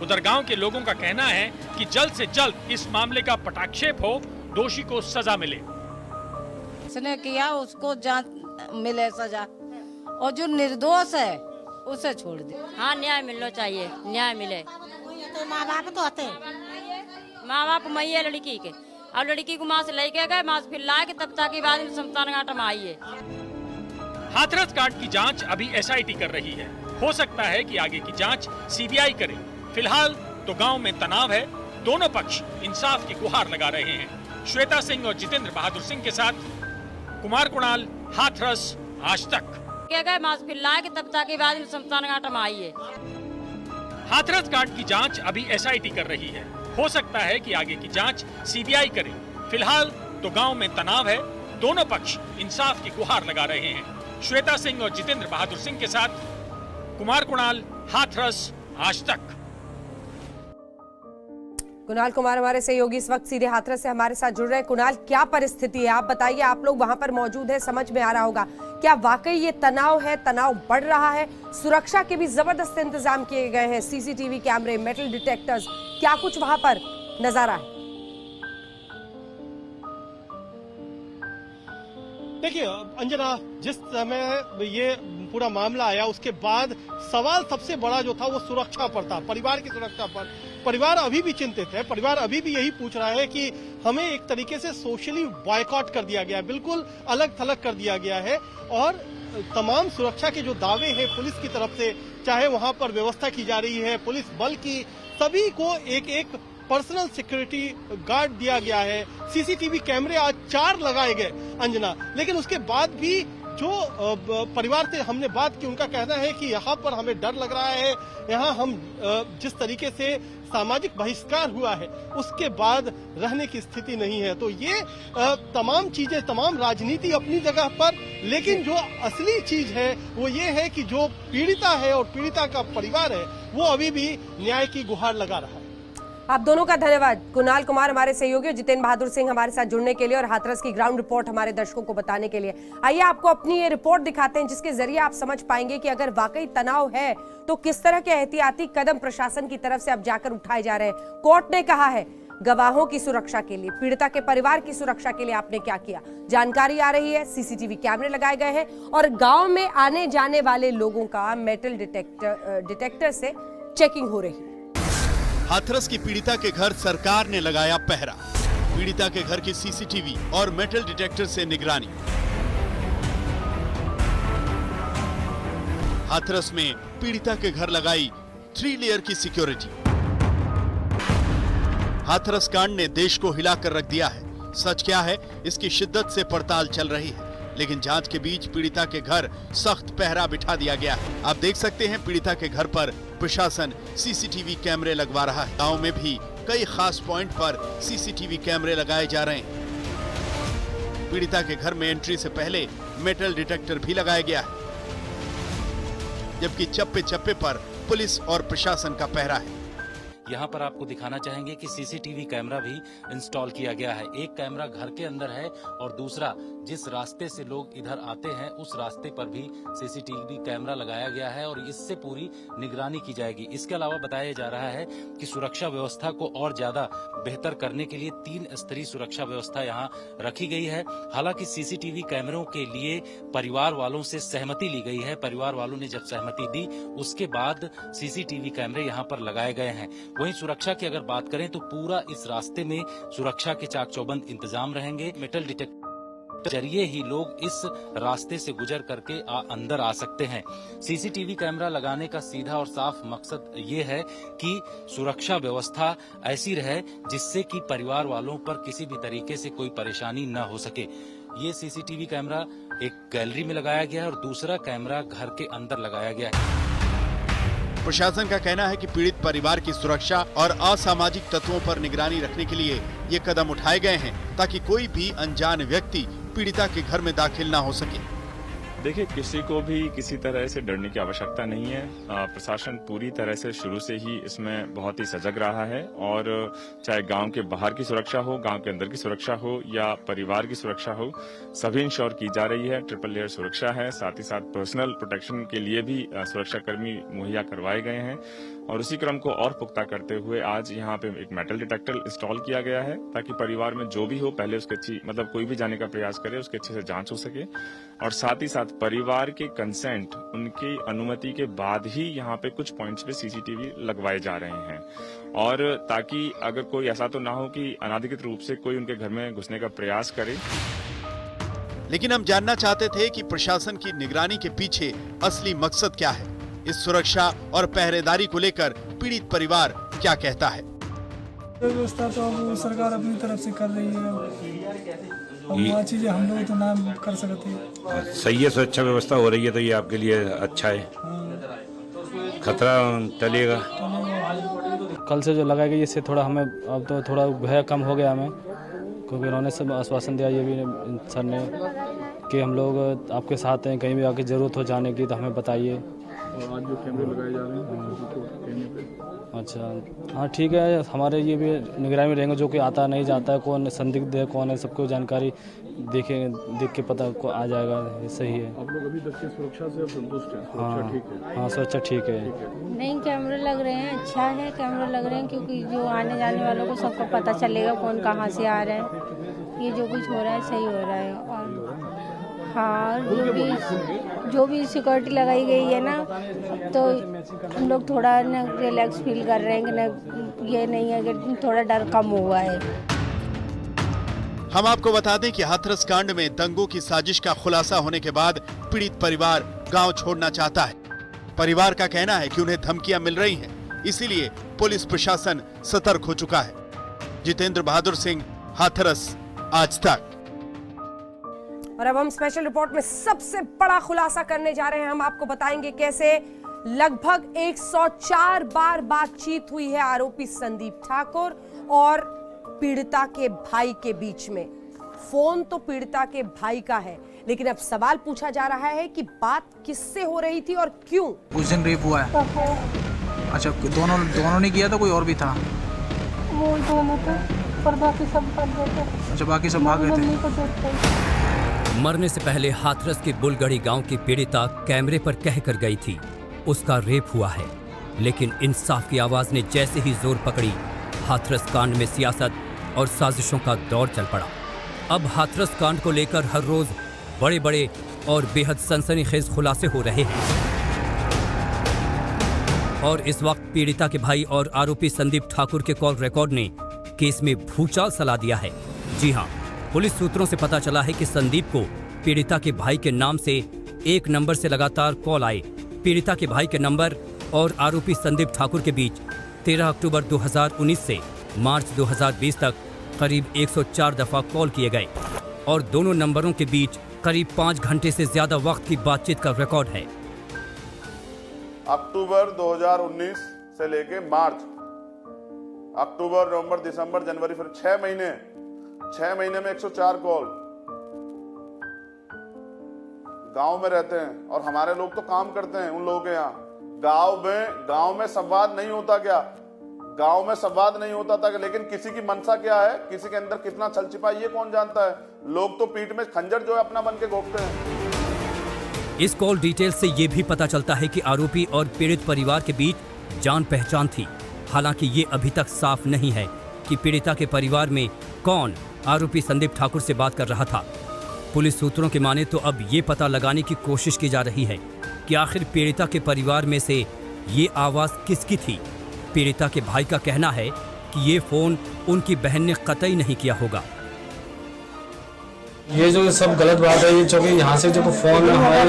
उधर गांव के लोगों का कहना है कि जल्द से जल्द इस मामले का पटाक्षेप हो, दोषी को सजा मिले। उसने किया उसको जांच मिले, सजा, और जो निर्दोष है उसे छोड़ दे। हाँ, न्याय मिलना चाहिए, न्याय मिले। तो माँ बाप तो आते, माँ बाप मैया लड़की के, और लड़की को माँ से लेके गए, माँ से फिर ला के तब तक बाद में शमशान घाट में आई है। हाथरस कांड की जांच अभी एसआईटी कर रही है। हो सकता है कि आगे की जांच सीबीआई करे। फिलहाल तो गांव में तनाव है। दोनों पक्ष इंसाफ की गुहार लगा रहे हैं। श्वेता सिंह और जितेंद्र बहादुर सिंह के साथ कुमार कुणाल, हाथरस, आज तक। क्या गए माँ फिर ला के तब तक बाद में शमशान घाट में आई है। हाथरस कांड की जांच अभी एसआईटी कर रही है। हो सकता है कि आगे की जांच सीबीआई करे। फिलहाल तो गांव में तनाव है। दोनों पक्ष इंसाफ की गुहार लगा रहे हैं। श्वेता सिंह और जितेंद्र बहादुर सिंह के साथ कुमार कुणाल, हाथरस, आज तक। कुणाल कुमार हमारे सहयोगी इस वक्त सीधे हाथरस से हमारे साथ जुड़ रहे हैं। कुणाल, क्या परिस्थिति है, आप बताइए। आप लोग वहां पर मौजूद हैं, समझ में आ रहा होगा, क्या वाकई ये तनाव है, तनाव बढ़ रहा है? सुरक्षा के भी जबरदस्त इंतजाम किए गए हैं, सीसीटीवी कैमरे, मेटल डिटेक्टर्स, क्या कुछ वहां पर नजारा है? देखिए अंजना, जिस समय ये पूरा मामला आया उसके बाद सवाल सबसे बड़ा जो था वो सुरक्षा पर था, परिवार की सुरक्षा पर। परिवार अभी भी चिंतित है। परिवार अभी भी यही पूछ रहा है कि हमें एक तरीके से सोशली बॉयकॉट कर दिया गया, बिल्कुल अलग थलग कर दिया गया है। और तमाम सुरक्षा के जो दावे हैं पुलिस की तरफ से, चाहे वहां पर व्यवस्था की जा रही है पुलिस बल की, सभी को एक एक पर्सनल सिक्योरिटी गार्ड दिया गया है। सीसीटीवी कैमरे आज 4 लगाए गए अंजना, लेकिन उसके बाद भी जो परिवार से हमने बात की उनका कहना है कि यहाँ पर हमें डर लग रहा है। यहाँ हम जिस तरीके से सामाजिक बहिष्कार हुआ है उसके बाद रहने की स्थिति नहीं है। तो ये तमाम चीजें, तमाम राजनीति अपनी जगह पर, लेकिन जो असली चीज है वो ये है कि जो पीड़िता है और पीड़िता का परिवार है वो अभी भी न्याय की गुहार लगा रहा है। आप दोनों का धन्यवाद। कुणाल कुमार हमारे सहयोगी और जितेंद्र बहादुर सिंह हमारे साथ जुड़ने के लिए और हाथरस की ग्राउंड रिपोर्ट हमारे दर्शकों को बताने के लिए। आइए आपको अपनी ये रिपोर्ट दिखाते हैं जिसके जरिए आप समझ पाएंगे कि अगर वाकई तनाव है तो किस तरह के एहतियाती कदम प्रशासन की तरफ से अब जाकर उठाए जा रहे हैं। कोर्ट ने कहा है गवाहों की सुरक्षा के लिए, पीड़िता के परिवार की सुरक्षा के लिए आपने क्या किया। जानकारी आ रही है, सीसीटीवी कैमरे लगाए गए हैं और गाँव में आने जाने वाले लोगों का मेटल डिटेक्टर से चेकिंग हो रही है। हाथरस की पीड़िता के घर सरकार ने लगाया पहरा। पीड़िता के घर की सीसीटीवी और मेटल डिटेक्टर से निगरानी। हाथरस में पीड़िता के घर लगाई 3 लेयर की सिक्योरिटी। हाथरस कांड ने देश को हिलाकर रख दिया है। सच क्या है इसकी शिद्दत से पड़ताल चल रही है, लेकिन जांच के बीच पीड़िता के घर सख्त पहरा बिठा दिया गया है। आप देख सकते हैं पीड़िता के घर पर प्रशासन सीसीटीवी कैमरे लगवा रहा है। गांव में भी कई खास पॉइंट पर सीसीटीवी कैमरे लगाए जा रहे हैं। पीड़िता के घर में एंट्री से पहले मेटल डिटेक्टर भी लगाया गया है, जबकि चप्पे चप्पे पर पुलिस और प्रशासन का पहरा है। यहाँ पर आपको दिखाना चाहेंगे कि सीसीटीवी कैमरा भी इंस्टॉल किया गया है। एक कैमरा घर के अंदर है और दूसरा जिस रास्ते से लोग इधर आते हैं उस रास्ते पर भी सीसीटीवी कैमरा लगाया गया है और इससे पूरी निगरानी की जाएगी। इसके अलावा बताया जा रहा है कि सुरक्षा व्यवस्था को और ज्यादा बेहतर करने के लिए 3 स्तरीय सुरक्षा व्यवस्था यहाँ रखी गई है। हालांकि सीसीटीवी कैमरों के लिए परिवार वालों से सहमति ली गई है। परिवार वालों ने जब सहमति दी उसके बाद सीसीटीवी कैमरे यहाँ पर लगाए गए हैं। वहीं सुरक्षा की अगर बात करें तो पूरा इस रास्ते में सुरक्षा के चाक चौबंद इंतजाम रहेंगे। मेटल डिटेक्टर जरिए ही लोग इस रास्ते से गुजर करके अंदर आ सकते हैं। सीसीटीवी कैमरा लगाने का सीधा और साफ मकसद ये है कि सुरक्षा व्यवस्था ऐसी रहे जिससे कि परिवार वालों पर किसी भी तरीके से कोई परेशानी न हो सके। ये सीसीटीवी कैमरा एक गैलरी में लगाया गया है और दूसरा कैमरा घर के अंदर लगाया गया है। प्रशासन का कहना है कि पीड़ित परिवार की सुरक्षा और असामाजिक तत्वों पर निगरानी रखने के लिए ये कदम उठाए गए हैं ताकि कोई भी अनजान व्यक्ति पीड़िता के घर में दाखिल ना हो सके। देखिए, किसी को भी किसी तरह से डरने की आवश्यकता नहीं है। प्रशासन पूरी तरह से शुरू से ही इसमें बहुत ही सजग रहा है और चाहे गांव के बाहर की सुरक्षा हो, गांव के अंदर की सुरक्षा हो या परिवार की सुरक्षा हो, सभी इंश्योर की जा रही है। ट्रिपल लेयर सुरक्षा है, साथ ही साथ पर्सनल प्रोटेक्शन के लिए भी सुरक्षा कर्मी मुहैया करवाए गए हैं और उसी क्रम को और पुख्ता करते हुए आज यहाँ पे एक मेटल डिटेक्टर इंस्टॉल किया गया है ताकि परिवार में जो भी हो पहले उसके अच्छी कोई भी जाने का प्रयास करे उसके अच्छे से जांच हो सके और साथ ही साथ परिवार के कंसेंट, उनकी अनुमति के बाद ही यहाँ पे कुछ पॉइंट्स पे सीसीटीवी लगवाए जा रहे हैं और ताकि अगर कोई ऐसा तो ना हो कि अनाधिकृत रूप से कोई उनके घर में घुसने का प्रयास करे। लेकिन हम जानना चाहते थे कि प्रशासन की निगरानी के पीछे असली मकसद क्या है। इस सुरक्षा और पहरेदारी को लेकर पीड़ित परिवार क्या कहता है। व्यवस्था तो अब सरकार अपनी तरफ से कर रही है, अब वह चीजें हम लोग तो ना कर सकते। सही है, सुरक्षा व्यवस्था हो रही है तो ये आपके लिए अच्छा है, खतरा टलेगा। कल से जो लगाई गई इससे थोड़ा हमें अब तो थोड़ा भय कम हो गया हमें, क्योंकि उन्होंने सब आश्वासन दिया ये भी सर ने कि हम लोग आपके साथ हैं, कहीं भी आके जरूरत हो जाने की तो हमें बताइए। और आज जो कैमरे लगाए जा रहे हैं अच्छा, हाँ ठीक है, हमारे ये भी निगरानी में रहेंगे, जो कि आता नहीं जाता है, कौन संदिग्ध है कौन है सबको जानकारी देख के पता को आ जाएगा। ये सही है। आप लोग अभी तक की सुरक्षा से संतुष्ट हैं? हाँ ठीक है। हाँ, सुरक्षा ठीक है। नहीं, कैमरे लग रहे हैं, अच्छा है, कैमरे लग रहे हैं क्योंकि जो आने जाने वालों को सबको पता चलेगा कौन कहाँ से आ रहा है। ये जो कुछ हो रहा है सही हो रहा है और हाँ, जो भी सिक्योरिटी लगाई गई है ना, तो हम लोग थोड़ा ना रिलैक्स फील कर रहे हैं कि ना ये नहीं है कि थोड़ा डर कम हुआ है। हम आपको बता दें कि हाथरस कांड में दंगों की साजिश का खुलासा होने के बाद पीड़ित परिवार गांव छोड़ना चाहता है। परिवार का कहना है कि उन्हें धमकियां मिल रही हैं, इसीलिए पुलिस प्रशासन सतर्क हो चुका है। जितेंद्र बहादुर सिंह, हाथरस, आज तक। और अब हम स्पेशल रिपोर्ट में सबसे बड़ा खुलासा करने जा रहे हैं। हम आपको बताएंगे कैसे लगभग 104 बार बातचीत हुई है आरोपी संदीप ठाकुर और पीड़िता के भाई के बीच में। फोन तो पीड़िता के भाई का है, लेकिन अब सवाल पूछा जा रहा है कि बात किससे हो रही थी और क्यों। उस दिन रेप हुआ है। अच्छा, दोनों ने किया था, कोई और भी था? वो दोनों थे और बाकी सब भाग गए थे। अच्छा, बाकी सब भाग गए थे। मरने से पहले हाथरस के बुलगढ़ी गांव की पीड़िता कैमरे पर कह कर गई थी उसका रेप हुआ है, लेकिन इंसाफ की आवाज ने जैसे ही जोर पकड़ी, हाथरस कांड में सियासत और साजिशों का दौर चल पड़ा। अब हाथरस कांड को लेकर हर रोज बड़े बड़े और बेहद सनसनीखेज खुलासे हो रहे हैं और इस वक्त पीड़िता के भाई और आरोपी संदीप ठाकुर के कॉल रिकॉर्ड ने केस में भूचाल सला दिया है। जी हां, पुलिस सूत्रों से पता चला है कि संदीप को पीड़िता के भाई के नाम से एक नंबर से लगातार कॉल आए। पीड़िता के भाई के नंबर और आरोपी संदीप ठाकुर के बीच 13 अक्टूबर 2019 से मार्च 2020 तक करीब 104 दफा कॉल किए गए और दोनों नंबरों के बीच करीब 5 घंटे से ज्यादा वक्त की बातचीत का रिकॉर्ड है। अक्टूबर 2019 से लेके मार्च, अक्टूबर, नवंबर, दिसंबर, जनवरी, फिर 6 महीने में 104 कॉल। गांव में रहते हैं और हमारे लोग तो काम करते हैं उन लोगों के यहाँ। गांव में संवाद नहीं होता क्या? गांव में संवाद नहीं होता था, लेकिन किसी की मनसा क्या है, किसी के अंदर कितना छल छिपा ये कौन जानता है। लोग तो पीठ में खंजर जो है अपना बन के घोंपते हैं। इस कॉल डिटेल से ये भी पता चलता है कि आरोपी और पीड़ित परिवार के बीच जान पहचान थी। हालांकि ये अभी तक साफ नहीं है कि पीड़िता के परिवार में कौन आरोपी संदीप ठाकुर से बात कर रहा था। पुलिस सूत्रों के माने तो अब ये पता लगाने की कोशिश की जा रही है कि आखिर पीड़िता के परिवार में से ये आवाज किसकी थी। पीड़िता के भाई का कहना है कि ये फोन उनकी बहन ने कतई नहीं किया होगा। ये जो सब गलत बात है, ये चूँकि यहाँ से जो फोन हमारे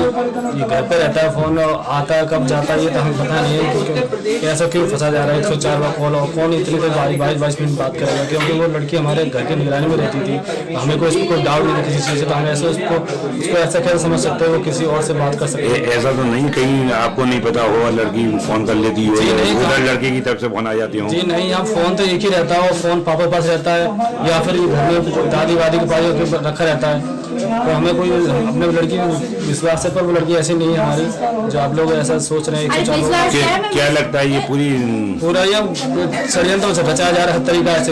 ये घर पे रहता है, फोन आता है कब जाता है ये तो हमें पता नहीं है क्योंकि ऐसा क्यों फंसा जा रहा है। 104 बार कॉल और कौन इतनी देर 22 मिनट बात करेगा, क्योंकि वो लड़की हमारे घर की निगरानी में रहती थी। हमें कोई इसको कोई डाउट नहीं था किसी चीज़ से, तो हम ऐसे उसको ऐसा कैसे समझ सकते हैं वो किसी और से बात कर सकते हैं। ऐसा तो नहीं कहीं आपको नहीं पता हो लड़की फोन कर लेती हो, उधर लड़के की तरफ से फोन आ जाती हो? जी नहीं, यहाँ फोन तो एक ही रहता है, फोन पापा के पास रहता है या फिर घर में दादी वादी के पास रखा रहता है। तो हमें कोई अपने लड़की विश्वास है, पर वो लड़की ऐसी नहीं है हमारी जो आप लोग ऐसा सोच रहे हैं। क्या लगता है ये पूरा यह षड्यंत्र से रचाया जा रहा है, हर तरीका से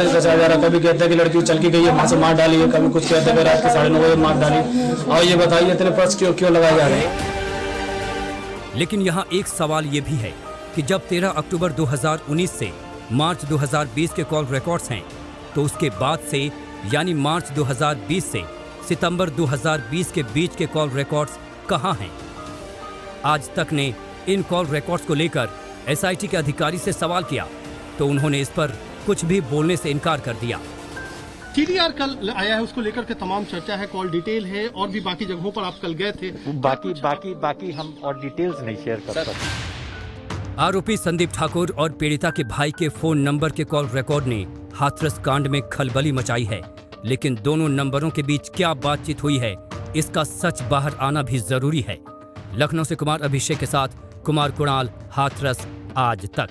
रचाया जा रहा है। कभी कहते हैं कि लड़की चल की गई है, वहां से मार डाली है, कभी कुछ कहते हैं रात के 9:30 बजे मार डाली। और ये बताइए इतने पर्स क्यों लगाए जा रहे हैं। लेकिन यहाँ एक सवाल ये भी है कि जब 13 अक्टूबर 2019 से मार्च 2020 के कॉल रिकॉर्ड्स हैं, तो उसके बाद से यानी मार्च 2020 से सितंबर 2020 के बीच के कॉल रिकॉर्ड्स कहां हैं? आज तक ने इन कॉल रिकॉर्ड्स को लेकर एसआईटी के अधिकारी से सवाल किया तो उन्होंने इस पर कुछ भी बोलने से इनकार कर दिया। TDR कल आया है, उसको लेकर के तमाम चर्चा है, कॉल डिटेल है और भी बाकी जगहों पर आप कल गए थे। बाकी हम और डिटेल्स नहीं शेयर कर सकते। आरोपी संदीप ठाकुर और पीड़िता के भाई के फोन नंबर के कॉल रिकॉर्ड ने हाथरस कांड में खलबली मचाई है, लेकिन दोनों नंबरों के बीच क्या बातचीत हुई है, इसका सच बाहर आना भी जरूरी है। लखनऊ से कुमार अभिषेक के साथ कुमार कुणाल, हाथरस आज तक।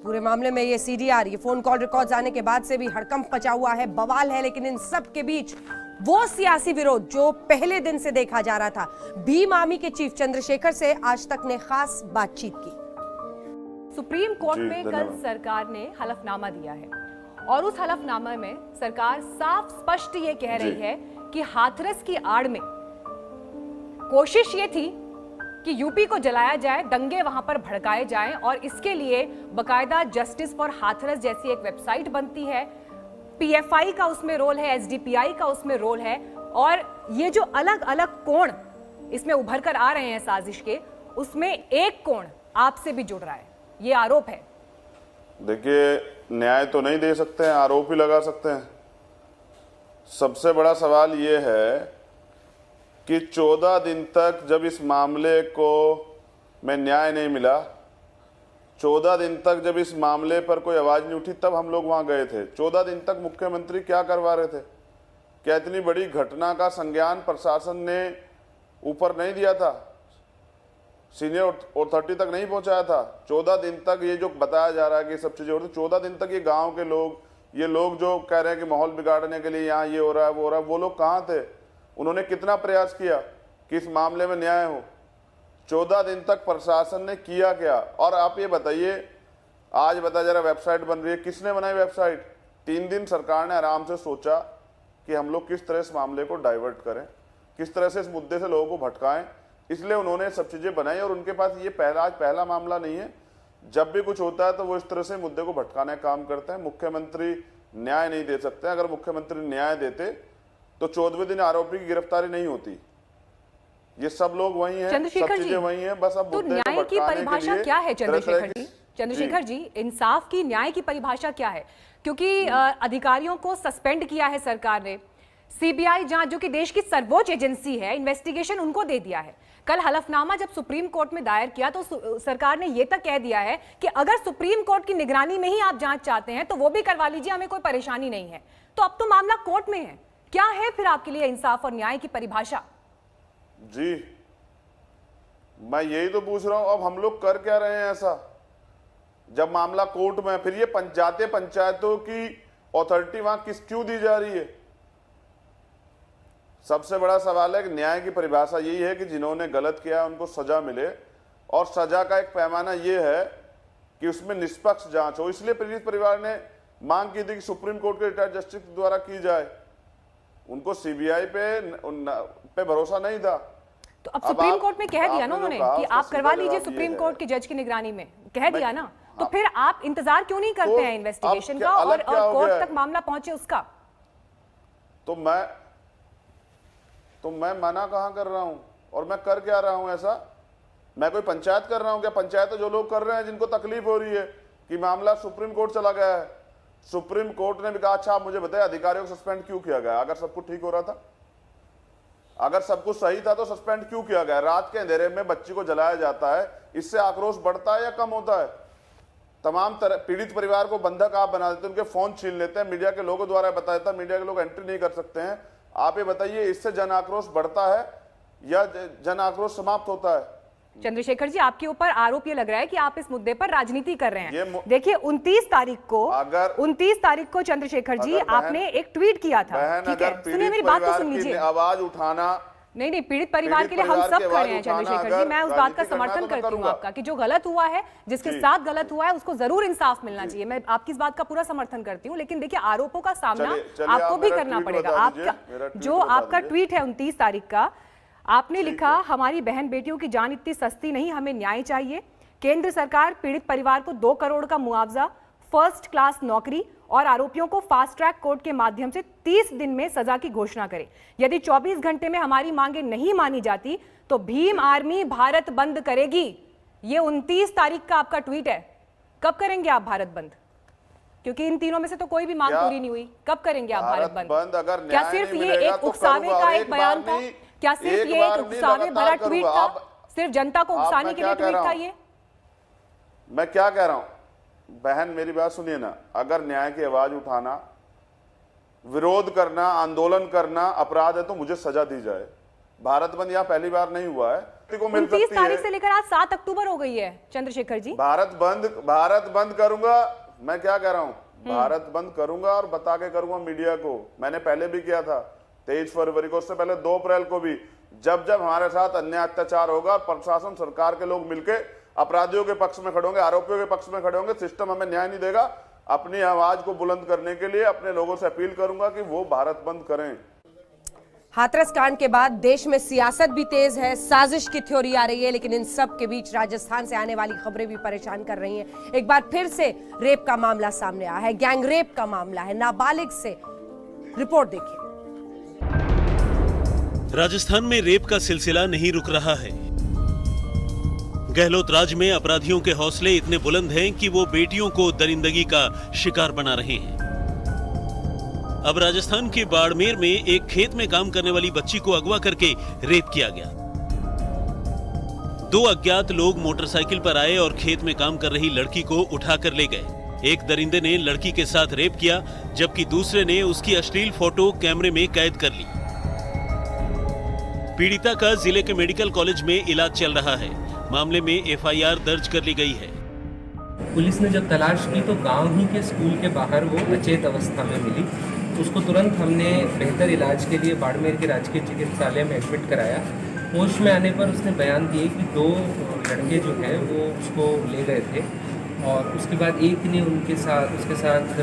पूरे मामले में ये CDR, ये फोन कॉल रिकॉर्ड्स आने के बाद से भी हड़कंप मचा हुआ है, बवाल है। लेकिन इन सब के बीच वो सियासी विरोध जो पहले दिन से देखा जा रहा था, भीम आर्मी के चीफ चंद्रशेखर से आज तक ने खास बातचीत की। सुप्रीम कोर्ट में कल सरकार ने हलफनामा दिया है और उस हलफनामे में सरकार साफ स्पष्ट ये कह रही है कि हाथरस की आड़ में कोशिश ये थी कि यूपी को जलाया जाए, दंगे वहां पर भड़काए जाएं और इसके लिए बकायदा जस्टिस फॉर हाथरस जैसी एक वेबसाइट बनती है। PFI का उसमें रोल है, SDPI का उसमें रोल है और ये जो अलग अलग कोण इसमें उभर कर आ रहे हैं साजिश के, उसमें एक कोण आपसे भी जुड़ रहा है, ये आरोप है। देखिए, न्याय तो नहीं दे सकते हैं, आरोप ही लगा सकते हैं। सबसे बड़ा सवाल ये है कि 14 दिन तक जब इस मामले को में न्याय नहीं मिला, 14 दिन तक जब इस मामले पर कोई आवाज नहीं उठी, तब हम लोग वहां गए थे। 14 दिन तक मुख्यमंत्री क्या करवा रहे थे? क्या इतनी बड़ी घटना का संज्ञान प्रशासन ने ऊपर नहीं दिया था, सीनियर अथॉरिटी तक नहीं पहुंचाया था? 14 दिन तक ये जो बताया जा रहा है कि सब चीजें हो रही, 14 दिन तक ये गांव के लोग, ये लोग जो कह रहे हैं कि माहौल बिगाड़ने के लिए यहाँ ये हो रहा है वो हो रहा है, वो लोग कहाँ थे? उन्होंने कितना प्रयास किया कि इस मामले में न्याय हो? 14 दिन तक प्रशासन ने किया क्या? और आप ये बताइए, आज बताया जा रहा वेबसाइट बन रही है, किसने बनाई वेबसाइट? 3 दिन सरकार ने आराम से सोचा कि हम लोग किस तरह इस मामले को डाइवर्ट करें, किस तरह से इस मुद्दे से लोगों को भटकाएं, इसलिए उन्होंने सब चीजें बनाई। और उनके पास ये आज पहला मामला नहीं है, जब भी कुछ होता है तो वो इस तरह से मुद्दे को भटकाने का काम करते हैं। मुख्यमंत्री न्याय नहीं दे सकते। अगर मुख्यमंत्री न्याय देते तो 14वें दिन आरोपी की गिरफ्तारी नहीं होती। ये सब लोग वही हैं, सब चीजें वही हैं, बस अब तो न्याय की परिभाषा क्या है चंद्रशेखर जी? चंद्रशेखर जी, इंसाफ की, न्याय की परिभाषा क्या है? क्योंकि अधिकारियों को सस्पेंड किया है सरकार ने, CBI जांच जो कि देश की सर्वोच्च एजेंसी है, इन्वेस्टिगेशन उनको दे दिया है। कल हलफनामा जब सुप्रीम कोर्ट में दायर किया तो सरकार ने यह तक कह दिया है कि अगर सुप्रीम कोर्ट की निगरानी में ही आप जांच चाहते हैं तो वो भी करवा लीजिए, हमें कोई परेशानी नहीं है। तो अब तो मामला कोर्ट में है, क्या है फिर आपके लिए इंसाफ और न्याय की परिभाषा? जी, मैं यही तो पूछ रहा हूं, अब हम लोग कर क्या रहे हैं ऐसा? जब मामला कोर्ट में, फिर ये पंचायतों की अथॉरिटी वहां क्यों दी जा रही है? सबसे बड़ा सवाल है कि न्याय की परिभाषा यही है कि जिन्होंने गलत किया है उनको सजा मिले, और सजा का एक पैमाना ये है कि उसमें निष्पक्ष जांच हो। इसलिए पीड़ित परिवार ने मांग की थी कि सुप्रीम कोर्ट के रिटायर्ड जस्टिस द्वारा की जाए। उनको सीबीआई पे भरोसा नहीं था। तो अब सुप्रीम कोर्ट में कह दिया ना उन्होंने कि आप करवा लीजिए सुप्रीम कोर्ट के जज की निगरानी में, कह दिया ना, तो फिर आप इंतजार क्यों नहीं करते हैं इन्वेस्टिगेशन का और कोर्ट तक मामला पहुंचे उसका? तो मैं मना कहां कर रहा हूं और मैं कर क्या रहा हूं? ऐसा मैं कोई पंचायत कर रहा हूं क्या? पंचायत तो जो लोग कर रहे हैं जिनको तकलीफ हो रही है कि मामला सुप्रीम कोर्ट चला गया है। सुप्रीम कोर्ट ने भी कहा अच्छा आप मुझे बताइए अधिकारियों को सस्पेंड क्यों किया गया? अगर सब कुछ ठीक हो रहा था, अगर सब कुछ सही था तो सस्पेंड क्यों किया गया? रात के अंधेरे में बच्ची को जलाया जाता है, इससे आक्रोश बढ़ता है या कम होता है? तमाम तरह पीड़ित परिवार को बंधक आप बना देते हैं, उनके फोन छीन लेते हैं, मीडिया के लोगों द्वारा बताया जाता है, मीडिया के लोग एंट्री नहीं कर सकते हैं। आप ये बताइए इससे जन आक्रोश बढ़ता है या जन आक्रोश समाप्त होता है? चंद्रशेखर जी, आपके ऊपर आरोप ये लग रहा है कि आप इस मुद्दे पर राजनीति कर रहे हैं। देखिए 29 तारीख को चंद्रशेखर जी आपने एक ट्वीट किया था, ठीक है? सुनिए मेरी बात तो सुन लीजिए। आवाज उठाना नहीं, पीड़ित परिवार के लिए हम सब खड़े हैं चंद्रशेखर जी। मैं उस बात का समर्थन करती हूँ आपका कि जो गलत हुआ है, जिसके साथ गलत हुआ है, उसको जरूर इंसाफ मिलना चाहिए। मैं आपकी इस बात का पूरा समर्थन करती हूँ, लेकिन देखिए आरोपों का सामना आपको भी करना पड़ेगा। आपका जो आपका ट्वीट है 29 तारीख का, आपने लिखा हमारी बहन बेटियों की जान इतनी सस्ती नहीं, हमें न्याय चाहिए। केंद्र सरकार पीड़ित परिवार को 2 करोड़ का मुआवजा, फर्स्ट क्लास नौकरी और आरोपियों को फास्ट ट्रैक कोर्ट के माध्यम से 30 दिन में सजा की घोषणा करे। यदि 24 घंटे में हमारी मांगे नहीं मानी जाती तो भीम आर्मी भारत बंद करेगी। ये 29 तारीख का आपका ट्वीट है। कब करेंगे आप भारत बंद? क्योंकि इन तीनों में से तो कोई भी मांग पूरी नहीं हुई। कब करेंगे आप भारत बंद? अगर क्या सिर्फ ये एक उकसावे का एक बयान था? क्या सिर्फ ये एक उकसावे भरा ट्वीट था? सिर्फ जनता को उकसाने के लिए ट्वीट था ये? मैं क्या कह रहा हूं बहन, मेरी बात सुनिए ना। अगर न्याय की आवाज उठाना, विरोध करना, आंदोलन करना अपराध है तो मुझे सजा दी जाए। भारत बंद यहाँ पहली बार नहीं हुआ है। 29 तारीख से लेकर आज 7 अक्टूबर हो गई है चंद्रशेखर जी। भारत बंद करूंगा। मैं क्या कह रहा हूं, भारत बंद करूंगा और बता के करूंगा मीडिया को। मैंने पहले भी किया था 23 फरवरी को, उससे पहले 2 अप्रैल को भी। जब हमारे साथ अन्याय अत्याचार होगा, प्रशासन सरकार के लोग मिलकर अपराधियों के पक्ष में खड़े होंगे, आरोपियों के पक्ष में खड़े होंगे, सिस्टम हमें न्याय नहीं देगा। अपनी आवाज को बुलंद करने के लिए अपने लोगों से अपील करूंगा कि वो भारत बंद करें। हाथरस कांड के बाद देश में सियासत भी तेज है, साजिश की थ्योरी आ रही है, लेकिन इन सब के बीच राजस्थान से आने वाली खबरें भी परेशान कर रही हैं। एक बार फिर से रेप का मामला सामने आया है, गैंग रेप का मामला है, नाबालिग से। रिपोर्ट देखिए। राजस्थान में रेप का सिलसिला नहीं रुक रहा है। गहलोत राज में अपराधियों के हौसले इतने बुलंद हैं कि वो बेटियों को दरिंदगी का शिकार बना रहे हैं। अब राजस्थान के बाड़मेर में एक खेत में काम करने वाली बच्ची को अगवा करके रेप किया गया। 2 अज्ञात लोग मोटरसाइकिल पर आए और खेत में काम कर रही लड़की को उठाकर ले गए। एक दरिंदे ने लड़की के साथ रेप किया, जबकि दूसरे ने उसकी अश्लील फोटो कैमरे में कैद कर ली। पीड़िता का जिले के मेडिकल कॉलेज में इलाज चल रहा है। मामले में एफआईआर दर्ज कर ली गई है। पुलिस ने जब तलाश की तो गांव ही के स्कूल के बाहर वो अचेत अवस्था में मिली। उसको तुरंत हमने बेहतर इलाज के लिए बाड़मेर के राजकीय चिकित्सालय में एडमिट कराया। होश में आने पर उसने बयान दिए कि 2 लड़के जो हैं वो उसको ले गए थे और उसके बाद एक ने उसके साथ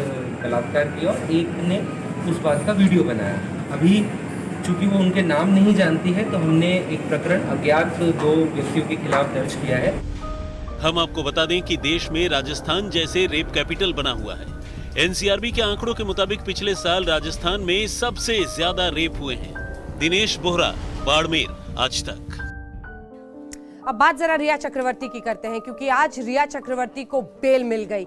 बलात्कार किया और एक ने उस बात का वीडियो बनाया। अभी चूंकि वो उनके नाम नहीं जानती है तो हमने एक प्रकरण अज्ञात 2 व्यक्तियों के खिलाफ दर्ज किया है। हम आपको बता दें कि देश में राजस्थान जैसे रेप कैपिटल बना हुआ है। एनसीआरबी के आंकड़ों के मुताबिक पिछले साल राजस्थान में सबसे ज्यादा रेप हुए हैं। दिनेश बोहरा, बाड़मेर, आज तक। अब बात जरा रिया चक्रवर्ती की करते हैं, क्योंकि आज रिया चक्रवर्ती को बेल मिल गई।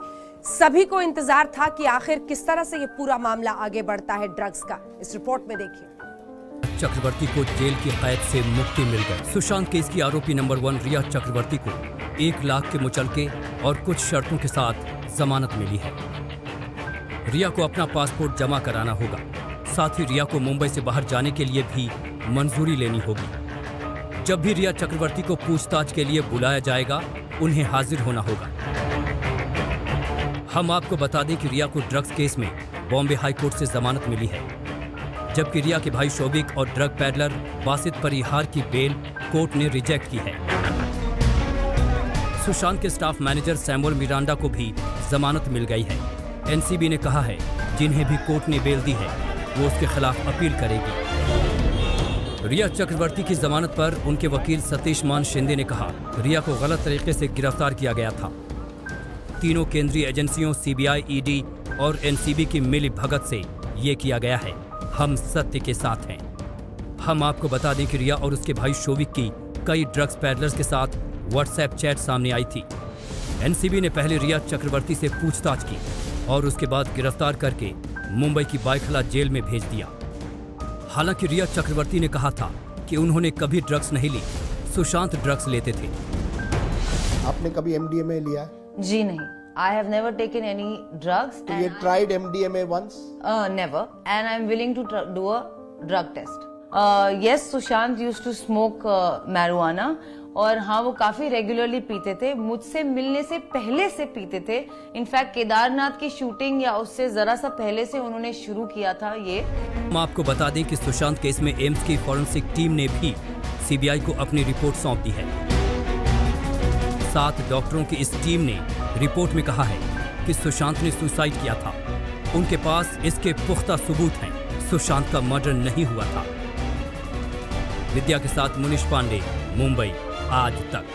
सभी को इंतजार था कि आखिर किस तरह से ये पूरा मामला आगे बढ़ता है ड्रग्स का। इस रिपोर्ट में देखिए। चक्रवर्ती को जेल की कैद से मुक्ति मिल गई। सुशांत केस की आरोपी नंबर 1 रिया चक्रवर्ती को 1 लाख के मुचलके और कुछ शर्तों के साथ जमानत मिली है। रिया को अपना पासपोर्ट जमा कराना होगा। साथ ही रिया को मुंबई से बाहर जाने के लिए भी मंजूरी लेनी होगी। जब भी रिया चक्रवर्ती को पूछताछ के लिए बुलाया जाएगा, उन्हें हाजिर होना होगा। हम आपको बता दें कि रिया को ड्रग्स केस में बॉम्बे हाई कोर्ट से जमानत मिली है, जबकि रिया के भाई शोभिक और ड्रग पैडलर बासित परिहार की बेल कोर्ट ने रिजेक्ट की है। सुशांत के स्टाफ मैनेजर सैमुअल मिरांडा को भी जमानत मिल गई है। एनसीबी ने कहा है जिन्हें भी कोर्ट ने बेल दी है वो उसके खिलाफ अपील करेगी। रिया चक्रवर्ती की जमानत पर उनके वकील सतीश मान शिंदे ने कहा रिया को गलत तरीके से गिरफ्तार किया गया था। तीनों केंद्रीय एजेंसियों सीबीआई, ईडी और एनसीबी की मिली भगत से ये किया गया है। हम सत्य के साथ हैं। हम आपको बता दें कि रिया और उसके भाई शोविक की कई ड्रग्स पैडलर्स के साथ व्हाट्सएप चैट सामने आई थी। एनसीबी ने पहले रिया चक्रवर्ती से पूछताछ की और उसके बाद गिरफ्तार करके मुंबई की बायखला जेल में भेज दिया। हालांकि रिया चक्रवर्ती ने कहा था कि उन्होंने कभी ड्रग्स नहीं ली, सुशांत ड्रग्स लेते थे। आपने कभी एमडीएमए लिया है? जी नहीं, I have never taken any drugs. So you tried MDMA once? Never, and I'm willing to do a drug test. Yes, Sushant used to smoke marijuana, और हाँ वो काफी रेगुलरली पीते थे। मुझसे मिलने से पहले से पीते थे। इनफैक्ट केदारनाथ की शूटिंग या उससे जरा सा पहले से उन्होंने शुरू किया था ये। हम आपको बता दें कि सुशांत केस में एम्स की फॉरेंसिक टीम ने भी सीबीआई को अपनी रिपोर्ट सौंप दी है। 7 डॉक्टरों की इस टीम ने रिपोर्ट में कहा है कि सुशांत ने सुसाइड किया था। उनके पास इसके पुख्ता सबूत हैं। सुशांत का मर्डर नहीं हुआ था। विद्या के साथ मुनीश पांडे, मुंबई आज तक।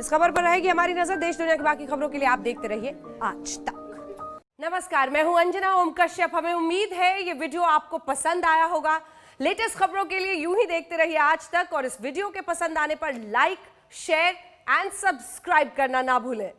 इस खबर पर रहेगी हमारी नजर। देश दुनिया की बाकी खबरों के लिए आप देखते रहिए आज तक। नमस्कार, मैं हूं अंजना ओम कश्यप। हमें उम्मीद है ये वीडियो आपको पसंद आया होगा। लेटेस्ट खबरों के लिए यूं ही देखते रहिए आज तक, और इस वीडियो के पसंद आने पर लाइक, शेयर एंड सब्सक्राइब करना ना भूलें।